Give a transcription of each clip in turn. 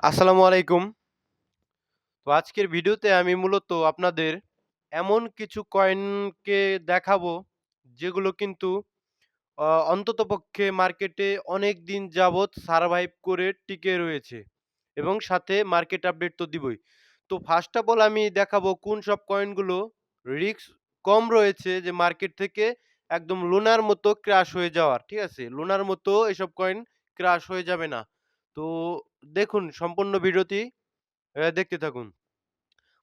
আসসালামু আলাইকুম। তো আজকের ভিডিওতে আমি মূলত আপনাদের এমন কিছু কয়েনকে দেখাবো, যেগুলো কিন্তু অন্ততপক্ষে মার্কেটে অনেকদিন যাবৎ সারভাইভ করে টিকে রয়েছে এবং সাথে মার্কেট আপডেট তো দিবই। তো ফার্স্ট অফ অল আমি দেখাবো কোন সব কয়েনগুলো রিস্ক কম রয়েছে যে মার্কেট থেকে একদম লুনার মতো ক্র্যাশ হয়ে যাওয়ার, ঠিক আছে? লুনার মতো এসব কয়েন ক্র্যাশ হয়ে যাবে না। তো দেখুন সম্পূর্ণ ভিডিওটি দেখতে থাকুন।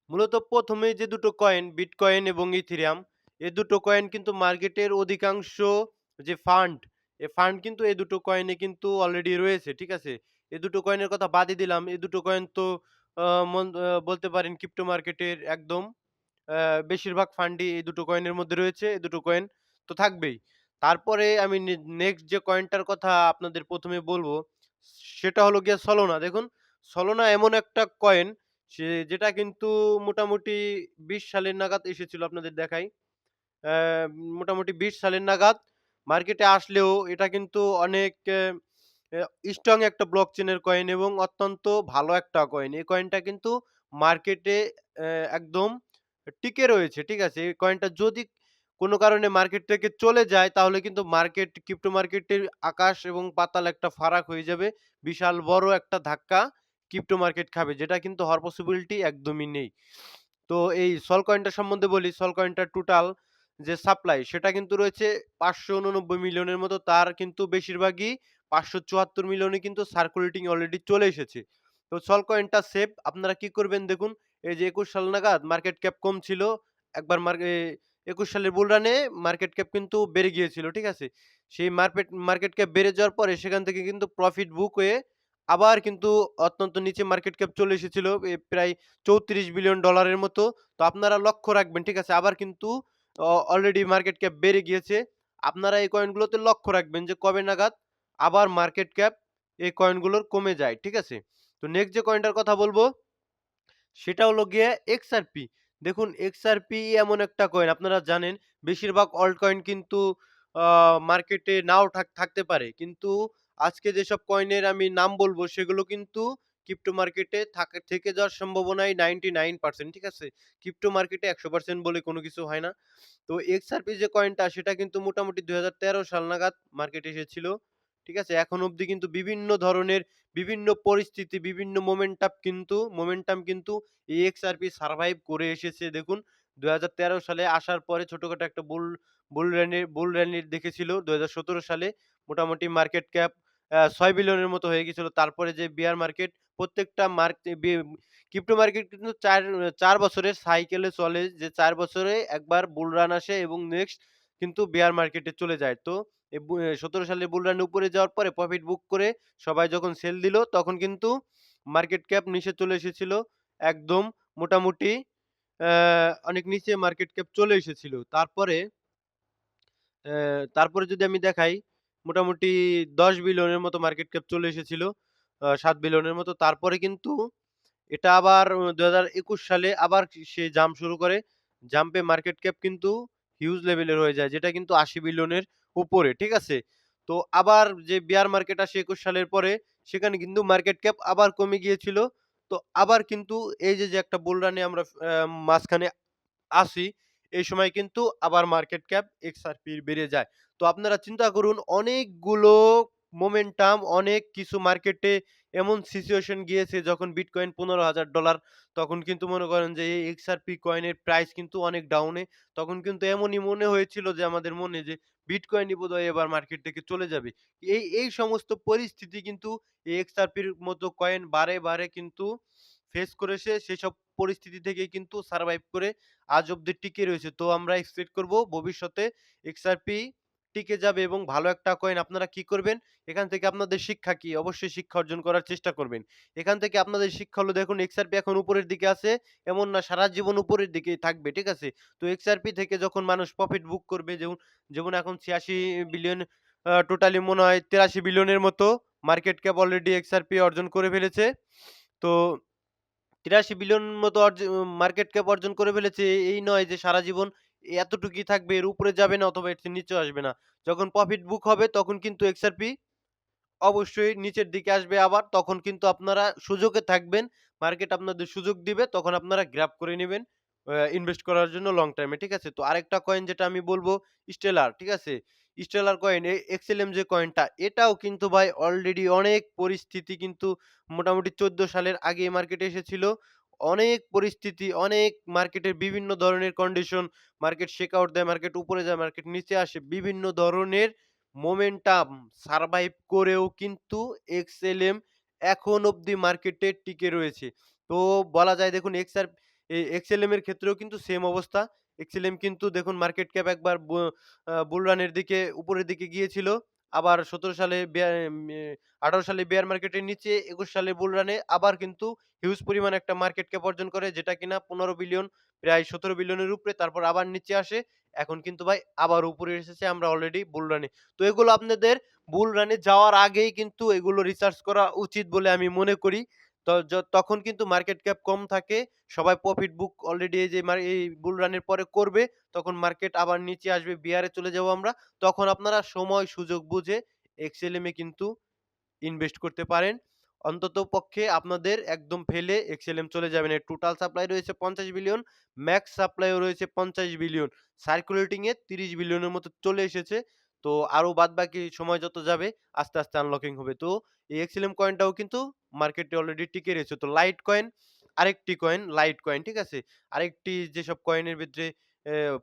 মূলত ১ম এই যে দুটো কয়েন বিটকয়েন এবং ইথেরিয়াম, এ দুটো কয়েন কিন্তু মার্কেটের অধিকাংশ যে ফান্ড, এ ফান্ড কিন্তু এ দুটো কয়েনে কিন্তু অলরেডি রয়েছে। ঠিক আছে? এ দুটো কয়েনের কথা বাদই দিলাম। এ দুটো কয়েন তো বলতে পারেন ক্রিপ্টো মার্কেটের একদম বেশিরভাগ ফান্ডই এই দুটো কয়েনের মধ্যে রয়েছে। এই দুটো কয়েন তো থাকবেই। তারপরে আমি নেক্সট যে কয়েনটার কথা আপনাদের ১ম এ বলব, সেটা হলো গিয়ে সলোনা। দেখুন, সলোনা এমন একটা কয়েন যেটা কিন্তু মোটামুটি ২০ সালের নাগাদ এসেছিল, আপনাদের দেখাই। অ্যা মোটামুটি ২০ সালের নাগাদ মার্কেটে আসলেও এটা কিন্তু অনেক স্ট্রং একটা ব্লকচেনের কয়েন এবং অত্যন্ত ভালো একটা কয়েন। এই কয়েনটা কিন্তু মার্কেটে একদম টিকে রয়েছে। ঠিক আছে? এই কয়েনটা যদি কোনো কারণে মার্কেট থেকে চলে যায়, তাহলে কিন্তু ক্রিপ্টো মার্কেটের আকাশ এবং পাতাল একটা ফারাক হয়ে যাবে। বিশাল বড় একটা ধাক্কা ক্রিপ্টো মার্কেট খাবে, যেটা কিন্তু হওয়ার পসিবিলিটি একদমই নেই। তো এই সল কয়েনটা সম্বন্ধে বলি, সল কয়েনটার টোটাল যে সাপ্লাই সেটা কিন্তু রয়েছে ৫৮৯ মিলিয়নের মতো। তার কিন্তু বেশিরভাগই ৫৭৪ মিলিয়নে কিন্তু সার্কুলেটিং অলরেডি চলে এসেছে। তো সল কয়েনটা সেফ। আপনারা কি করবেন দেখুন, এই যে ২১ সাল নাগাদ মার্কেট ক্যাপ কম ছিল। একবার ২১ সালের বুল রানে মার্কেট ক্যাপ কিন্তু বেড়ে গিয়েছিল। ঠিক আছে? সেই মার্কেট ক্যাপ বেড়ে যাওয়ার পরে সেখান থেকে কিন্তু প্রফিট বুক হয়ে আবার কিন্তু অত্যন্ত নিচে মার্কেট ক্যাপ চলে এসেছিল। প্রায় $৩৪ বিলিয়ন মতো। তো আপনারা লক্ষ্য রাখবেন, ঠিক আছে? আবার কিন্তু অলরেডি মার্কেট ক্যাপ বেড়ে গিয়েছে। আপনারা এই কয়েনগুলোতে লক্ষ্য রাখবেন যে কবে নাগাদ আবার মার্কেট ক্যাপ এই কয়েনগুলোর কমে যায়। ঠিক আছে? তো নেক্সট যে কয়েনটার কথা বলবো, সেটা হলো গিয়ে XRP। দেখুন, XRP এমন একটা কয়েন, আপনারা জানেন বেশিরভাগ অল্ট কয়েন কিন্তু আ মার্কেটে নাও থাকতে পারে। কিন্তু আজকে যেসব কয়েনের আমি নাম বলবো, সেগুলো কিন্তু ক্রিপ্টো মার্কেটে থেকে যাওয়ার সম্ভাবনাই 99%। ঠিক আছে? ক্রিপ্টো মার্কেটে ১০০% বলে কোনো কিছু হয় না। তো XRP যে কয়েনটা, সেটা কিন্তু মোটামুটি ২০১৩ সাল নাগাদ মার্কেটে এসেছিল। ঠিক আছে? এখন অব্দি কিন্তু বিভিন্ন ধরনের বিভিন্ন পরিস্থিতি, বিভিন্ন মোমেন্টাম কিন্তু এই XRP সারভাইভ করে এসেছে। দেখুন, ২০১৩ সালে আসার পরে ছোটখাটো একটা বুল রানি দেখেছিল। ২০১৭ সালে মোটামুটি মার্কেট ক্যাপ ৬ বিলিয়নের মতো হয়ে গেছিল। তারপরে যে বিয়ার মার্কেট, প্রত্যেকটা মার্ক বি ক্রিপ্টো মার্কেট কিন্তু ৪ বছরের সাইকেলে চলে, যে ৪ বছরে একবার বুল রান আসে এবং নেক্সট কিন্তু বেয়ার মার্কেটে চলে যায়। তো এ ১৭ সালে বুল রান উপরে যাওয়ার পরে প্রফিট বুক করে সবাই যখন সেল দিল, তখন কিন্তু মার্কেট ক্যাপ নিচে চলে এসেছিল। একদম মোটামুটি অনেক নিচে মার্কেট ক্যাপ চলে এসেছিল। তারপরে যদি আমি দেখাই, মোটামুটি ১০ বিলিয়নের মতো মার্কেট ক্যাপ চলে এসেছিল। ৭ বিলিয়নের মতো। তারপরে কিন্তু এটা আবার ২০২১ সালে আবার সে জাম্প শুরু করে। জাম্পে মার্কেট ক্যাপ কিন্তু হিউজ লেভেলের হয়ে যায়, যেটা কিন্তু ৮০ বিলিয়নের উপরে। ঠিক আছে? তো আবার যে বিয়ার মার্কেট আসে ২১ সালের পরে, সেখানে কিন্তু মার্কেট ক্যাপ আবার কমে গিয়েছিল। তো আবার কিন্তু এই যে একটা বুল রানে আমরা মাঝখানে আসি, এই সময় কিন্তু আবার মার্কেট ক্যাপ XRP বেড়ে যায়। তো আপনারা চিন্তা করুন, অনেকগুলো মোমেন্টাম, অনেক কিছু মার্কেটে এমন সিচুয়েশন গিয়েছে, যখন বিটকয়েন $১৫,০০০, তখন কিন্তু মনে করেন যে এই XRP কয়েনের প্রাইস কিন্তু অনেক ডাউনে। তখন কিন্তু এমনই মনে হয়েছিল যে আমাদের মনে, যে বিটকয়েনই বোধহয় এবার মার্কেট থেকে চলে যাবে। এই সমস্ত পরিস্থিতি কিন্তু এই XRP র মতো কয়েন বারে কিন্তু ফেস করেছে। সেসব পরিস্থিতি থেকেই কিন্তু সারভাইভ করে আজ অব্দি টিকে রয়েছে। তো আমরা এক্সপেক্ট করব ভবিষ্যতে XRP টিকে যাবে এবং ভালো একটা কয়েন। আপনারা কি করবেন? এখান থেকে আপনাদের শিক্ষা কি? অবশ্যই শিক্ষা অর্জন করার চেষ্টা করবেন। এখান থেকে আপনাদের শিক্ষা হলো, দেখুন XRP এখন উপরের দিকে আছে, এমন না সারা জীবন উপরের দিকেই থাকবে। ঠিক আছে? তো XRP থেকে যখন মানুষ প্রফিট বুক করবে, যেমন যেমন এখন ৮৬ বিলিয়ন, টোটালি মনে হয় ৮৩ বিলিয়নের মতো মার্কেট ক্যাপ অলরেডি XRP অর্জন করে ফেলেছে। তো ৮৩ বিলিয়ন মতো মার্কেট ক্যাপ অর্জন করে ফেলেছে। এই নয় যে সারা জীবন এতটুকুই থাকবে, এর উপরে যাবে না অথবা এর চেয়ে নিচেও আসবে না। যখন প্রফিট বুক হবে, তখন কিন্তু XRP অবশ্যই নিচের দিকে আসবে আবার। তখন কিন্তু আপনারা সুযোগে থাকবেন। মার্কেট আপনাদের সুযোগ দিবে। তখন আপনারা গ্র্যাব করে নিবেন ইনভেস্ট করার জন্য লং টার্ম এ। ঠিক আছে? তো আরেকটা কয়েন যেটা আমি বলব স্টেলার। ঠিক আছে? স্টেলার কয়েন এক্সএলএম যে কয়েনটা এটাও কিন্তু ভাই অলরেডি অনেক পরিস্থিতি কিন্তু মোটামুটি ১৪ সালের আগে মার্কেটে এসেছিল। অনেক পরিস্থিতি, অনেক মার্কেটের বিভিন্ন ধরনের কন্ডিশন, মার্কেট শেক আউট দেয়, মার্কেট উপরে যায়, মার্কেট নিচে আসে। বিভিন্ন ধরনের মোমেন্টাম সারভাইভ করেও কিন্তু এক্সএলএম এখন অব্দি মার্কেটে টিকে রয়েছে। তো বলা যায় দেখুন এক্সএলএম এর ক্ষেত্রেও কিন্তু সেম অবস্থা। এক্সএলএম কিন্তু দেখুন মার্কেট ক্যাপ একবার বুল রানের দিকে উপরের দিকে গিয়েছিল। আবার ১৭ সালে ১৮ সালে বেয়ার মার্কেটের নিচে, ২১ সালে বুল রানে আবার কিন্তু হিউজ পরিমাণ একটা মার্কেট ক্যাপ অর্জন করে যেটা কিনা ১৫ বিলিয়ন প্রায় ১৭ বিলিয়নের উপরে, তারপর আবার নিচে আসে। এখন কিন্তু ভাই আবার উপরে এসেছে, আমরা অলরেডি বুল রানে। তো এগুলো আপনাদের বুল রানে যাওয়ার আগেই কিন্তু এগুলো রিসার্চ করা উচিত বলে আমি মনে করি। তখন কিন্তু মার্কেট ক্যাপ কম থাকে। সবাই প্রফিট বুক অলরেডি এই যে এই বুল রানের পরে করবে। তখন মার্কেট আবার নিচে আসবে, বিয়ারে চলে যাবো আমরা। তখন আপনারা সময় সুযোগ বুঝে এক্সএলএম এ কিন্তু ইনভেস্ট করতে পারেন। অন্ততপক্ষে আপনাদের একদম ফেলে এক্সএলএম চলে যাবে না। টোটাল সাপ্লাই রয়েছে ৫০ বিলিয়ন, ম্যাক্স সাপ্লাইও রয়েছে ৫০ বিলিয়ন। সার্কুলেটিং এ ৩০ বিলিয়নের মতো চলে এসেছে। তো আরো বাদবাকি সময় যত যাবে আস্তে, আস্তে আনলকিং হবে। তো এই এক্সএলএম কয়েনটাও কিন্তু মার্কেটে অলরেডি টিকে রয়েছে। তো লাইট কয়েন আরেকটি কয়েন, লাইট কয়েন, ঠিক আছে? আরেকটি যেসব কয়েনের ভিতরে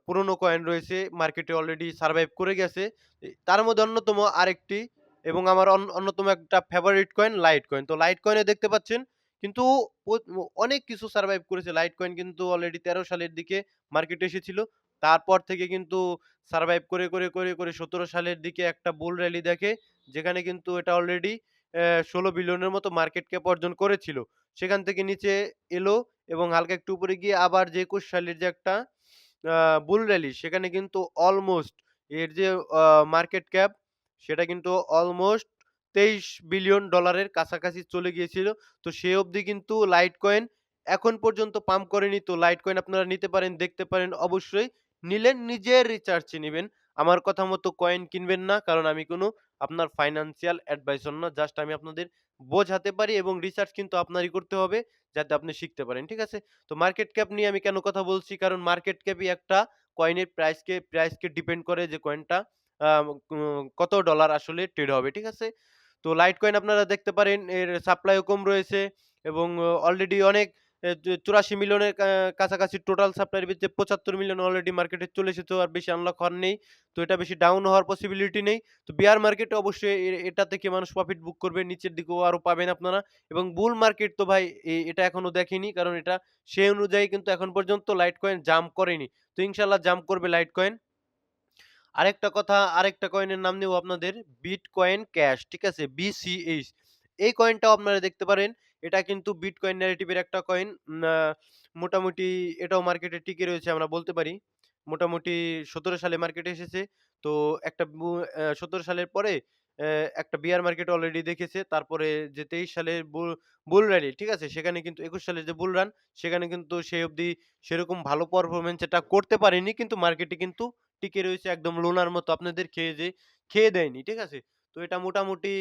পুরনো কয়েন রয়েছে মার্কেটে অলরেডি সারভাইভ করে গেছে। তার মধ্যে অন্যতম আরেকটি এবং আমার অন্যতম একটা ফেভারিট কয়েন লাইট কয়েন। তো লাইট কয়েনে দেখতে পাচ্ছেন কিন্তু প অনেক কিছু সারভাইভ করেছে। লাইট কয়েন কিন্তু অলরেডি ১৩ সালের দিকে মার্কেটে এসেছিল। তারপর থেকে কিন্তু সারভাইভ করে ১৭ সালের দিকে একটা বুল র‍্যালি দেখে, যেখানে কিন্তু এটা অলরেডি ১৬ বিলিয়নের মতো মার্কেট ক্যাপ অর্জন করেছিল। সেখান থেকে নিচে এলো এবং হালকা একটু উপরে গিয়ে আবার যে ২১ সালের যে একটা আ বুল র‍্যালি, সেখানে কিন্তু অলমোস্ট এর যে আ মার্কেট ক্যাপ সেটা কিন্তু অলমোস্ট $২৩ বিলিয়ন কাছাকাছি চলে গিয়েছিল। তো সে অবধি কিন্তু লাইট কয়েন এখন পর্যন্ত পাম্প করেনি। তো লাইট কয়েন আপনারা নিতে পারেন, দেখতে পারেন অবশ্যই। নিলে নিজের রিসার্চে নিবেন। আমার কথা মতো কয়েন কিনবেন না। কারণ আমি কোনো আপনার ফাইন্যান্সিয়াল অ্যাডভাইসর না। জাস্ট আমি আপনাদের বোঝাতে পারি এবং রিসার্চ কিন্তু আপনারই করতে হবে যাতে আপনি শিখতে পারেন। ঠিক আছে? তো মার্কেট ক্যাপ নিয়ে আমি কেন কথা বলছি? কারণ মার্কেট ক্যাপই একটা কয়েনের প্রাইসকে ডিপেন্ড করে যে কয়েনটা আ কত ডলার আসলে ট্রেড হবে। ঠিক আছে? তো লাইট কয়েন আপনারা দেখতে পারেন এর সাপ্লাইও কম রয়েছে এবং অলরেডি অনেক ৮৪ মিলিয়নের কাছাকাছি টোটাল সাপ্লাইয়ের ভিতরে ৭৫ মিলিয়ন অলরেডি মার্কেটে চলে এসেছে। আর বেশি আনলক হওয়ার নেই। তো এটা বেশি ডাউন হওয়ার পসিবিলিটি নেই। তো বিয়ার মার্কেটে অবশ্যই এটা থেকে মানুষ প্রফিট বুক করবে। নিচের দিকেও আরো পাবেন আপনারা এবং বুল মার্কেট তো ভাই এটা এখনো দেখেনি। কারণ এটা সেই অনুযায়ী কিন্তু এখন পর্যন্ত লাইট কয়েন জাম্প করেনি। তো ইনশাআল্লাহ জাম্প করবে লাইট কয়েন। আরেকটা কয়েনের নাম নেব আপনাদের বিটকয়েন ক্যাশ। ঠিক আছে? BCH। এই কয়েনটাও আপনারা দেখতে পারেন। এটা কিন্তু বিটকয়েন ন্যারেটিভ এর একটা কয়েন। মোটামুটি এটাও মার্কেটে টিকে রয়েছে আমরা বলতে পারি। মোটামুটি ১৭ সালে মার্কেটে এসেছে। তো একটা ১৭ সালের পরে অ্যা একটা বিয়ার মার্কেট অলরেডি দেখেছে। তারপরে যে ২৩ সালের বুল র‍্যালি, ঠিক আছে? সেখানে কিন্তু ২১ সালের যে বুল রান, সেখানে কিন্তু সেই অবধি সেরকম ভালো পারফরম্যান্স এটা করতে পারেনি। কিন্তু মার্কেটে কিন্তু টিকে রয়েছে একদম লোনার মতো আপনাদের খেয়ে দেয়নি। ঠিক আছে? তো এটা মোটামুটি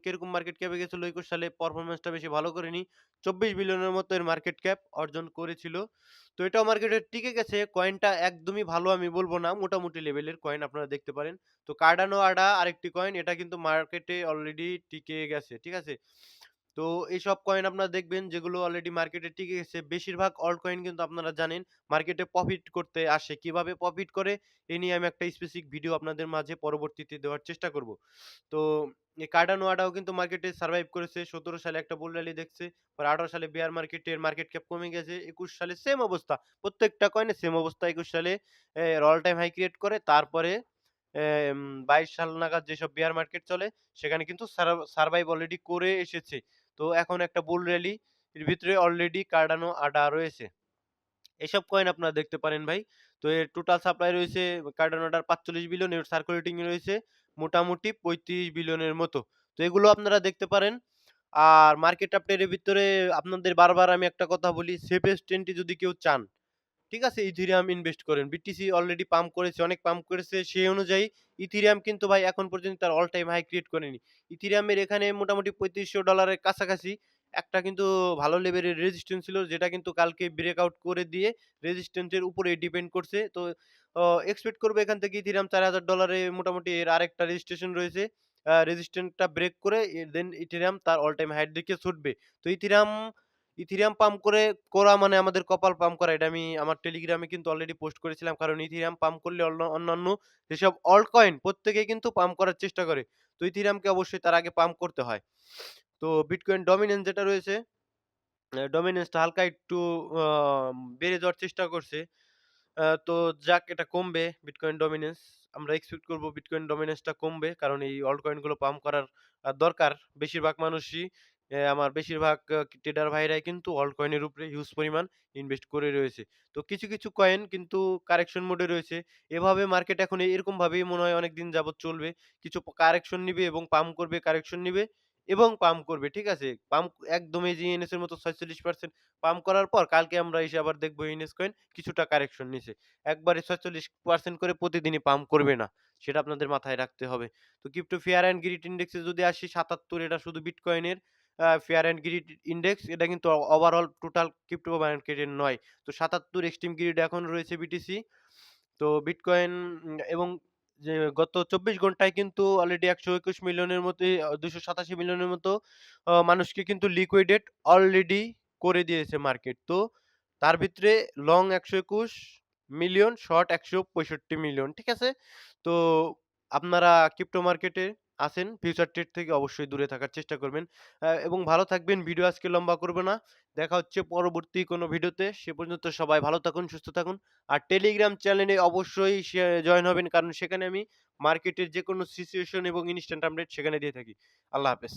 কিরকম মার্কেট ক্যাপে গেছিল ২১ সালে পারফরম্যান্সটা বেশি ভালো করেনি। ২৪ বিলিয়নের মতো এর মার্কেট ক্যাপ অর্জন করেছিল। তো এটাও মার্কেটে টিকে গেছে। কয়েনটা একদমই ভালো আমি বলব না। মোটামুটি লেভেলের কয়েন আপনারা দেখতে পারেন। তো কার্ডানো আডা আরেকটি কয়েন, এটা কিন্তু মার্কেটে অলরেডি টিকে গেছে। ঠিক আছে? তো এইসব কয়েন আপনারা দেখবেন যেগুলো অলরেডি মার্কেটে টিকে গেছে। বেশিরভাগ অল্ট কয়েন কিন্তু আপনারা জানেন মার্কেটে প্রফিট করতে আসে। কিভাবে প্রফিট করে এ নিয়ে আমি একটা স্পেসিফিক ভিডিও আপনাদের মাঝে পরবর্তীতে দেওয়ার চেষ্টা করব। তো এই কার্ডানো আডাও কিন্তু মার্কেটে সারভাইভ করেছে। ১৭ সালে একটা বুল র্যালি দেখছে। পরে ১৮ সালে বেয়ার মার্কেটের মার্কেট ক্যাপ কমে গেছে। ২১ সালে সেম অবস্থা। প্রত্যেকটা কয়েনের সেম অবস্থা। ২১ সালে অল টাইম হাই ক্রিয়েট করে। তারপরে ২২ সাল নাগাদ যেসব বেয়ার মার্কেট চলে সেখানে কিন্তু সারভাইভ অলরেডি করে এসেছে। তো এখন একটা বুল র‍্যালি এর ভিতরে অলরেডি কার্ডানো আডা রয়েছে। এসব কয়েন আপনারা দেখতে পারেন ভাই। তো এর টোটাল সাপ্লাই রয়েছে কার্ডানোটার ৪৫ বিলিয়ন, এর সার্কুলেটিং এ রয়েছে মোটামুটি ৩৫ বিলিয়নের মতো। তো এগুলো আপনারা দেখতে পারেন। আর মার্কেট আপডেট এর ভিতরে আপনাদের বারবার আমি একটা কথা বলি, সেফেস্ট এন্ট্রি যদি কেউ চান, ঠিক আছে? ইথেরিয়াম ইনভেস্ট করেন। বিটিসি অলরেডি পাম্প করেছে, অনেক পাম্প করেছে। সেই অনুযায়ী ইথেরিয়াম কিন্তু ভাই এখন পর্যন্ত তার অল টাইম হাই ক্রিয়েট করেনি। ইথেরিয়ামের এখানে মোটামুটি $৩৫০০ এর কাছাকাছি একটা কিন্তু ভালো লেভেলের রেজিস্ট্যান্স ছিল, যেটা কিন্তু কালকে ব্রেকআউট করে দিয়ে রেজিস্ট্যান্স এর উপরেই ডিপেন্ড করছে। তো অ এক্সপেক্ট করব এখান থেকে ইথেরিয়াম $৪,০০০ এ মোটামুটি এর আরেকটা রেজিস্ট্রেশন রয়েছে। রেজিস্ট্যান্সটা ব্রেক করে দেন ইথেরিয়াম তার অল টাইম হাই এর দিকে ছুটবে। তো ইথেরিয়াম পাম্প করা মানে আমাদের কপাল পাম্প করা। এটা আমি আমার টেলিগ্রামে কিন্তু অলরেডি পোস্ট করেছিলাম। কারণ ইথেরিয়াম পাম্প করলে অন্যান্য যেসব অল্ট কয়েন প্রত্যেকেই কিন্তু পাম্প করার চেষ্টা করে। তো ইথেরিয়ামকে অবশ্যই তার আগে পাম্প করতে হয়। তো বিটকয়েন ডমিন্যান্স যেটা রয়েছে, ডমিন্যান্সটা হালকা একটু আ বেড়ে যাওয়ার চেষ্টা করছে। তো যাক, এটা কমবে বিটকয়েন ডমিন্যান্স। আমরা এক্সপেক্ট করব বিটকয়েন ডমিন্যান্সটা কমবে। কারণ এই অল্ট কয়েন গুলো পাম্প করার দরকার। বেশিরভাগ মানুষই আমার বেশিরভাগ ট্রেডার ভাইরাই কিন্তু অল্ট কয়েনের উপরে হিউজ পরিমাণ ইনভেস্ট করে রয়েছে। তো কিছু কয়েন কিন্তু কারেকশন মোডে রয়েছে। এভাবে মার্কেট এখন এরকমভাবেই মনে হয় অনেকদিন যাবৎ চলবে। কিছু কারেকশন নিবে এবং পাম্প করবে, কারেকশন নিবে এবং পাম্প করবে। ঠিক আছে? পাম্প একদম এই যে এনএস এর মতো ৪৬% পাম্প করার পর কালকে আমরা এসে আবার দেখব ইউনিস কয়েন কিছুটা কারেকশন নিছে। একবারে ৪৬% করে প্রতিদিনই পাম্প করবে না। সেটা আপনাদের মাথায় রাখতে হবে। তো crypto fear and greed index এ যদি আসি ৭৭, এটা শুধু বিটকয়েনের ফেয়ার অ্যান্ড গ্রিড ইনডেক্স, এটা কিন্তু ওভারঅল টোটাল ক্রিপ্টো মার্কেটের নয়। তো ৭৭ এক্সট্রিম গ্রিড এখন রয়েছে বিটিসি। তো বিটকয়েন এবং যে গত ২৪ ঘন্টায় কিন্তু অলরেডি ১২১ মিলিয়নের মতো ২৮৭ মিলিয়নের মতো মানুষকে কিন্তু লিকুইডেট অলরেডি করে দিয়েছে মার্কেট। তো তার ভিতরে লং ১২১ মিলিয়ন, শর্ট ১৬৫ মিলিয়ন। ঠিক আছে? তো আপনারা ক্রিপ্টো মার্কেটে আছেন, ফিউচার ট্রেড থেকে অবশ্যই দূরে থাকার চেষ্টা করবেন। এবং ভালো থাকবেন। ভিডিও আজকে লম্বা করব না। দেখা হচ্ছে পরবর্তী কোনো ভিডিওতে। সে পর্যন্ত সবাই ভালো থাকুন, সুস্থ থাকুন। আর টেলিগ্রাম চ্যানেলে অবশ্যই জয়েন হবেন। কারণ সেখানে আমি মার্কেটের যেকোনো সিচুয়েশন এবং ইনস্ট্যান্ট আপডেট সেখানে দিয়ে থাকি। আল্লাহ হাফেজ।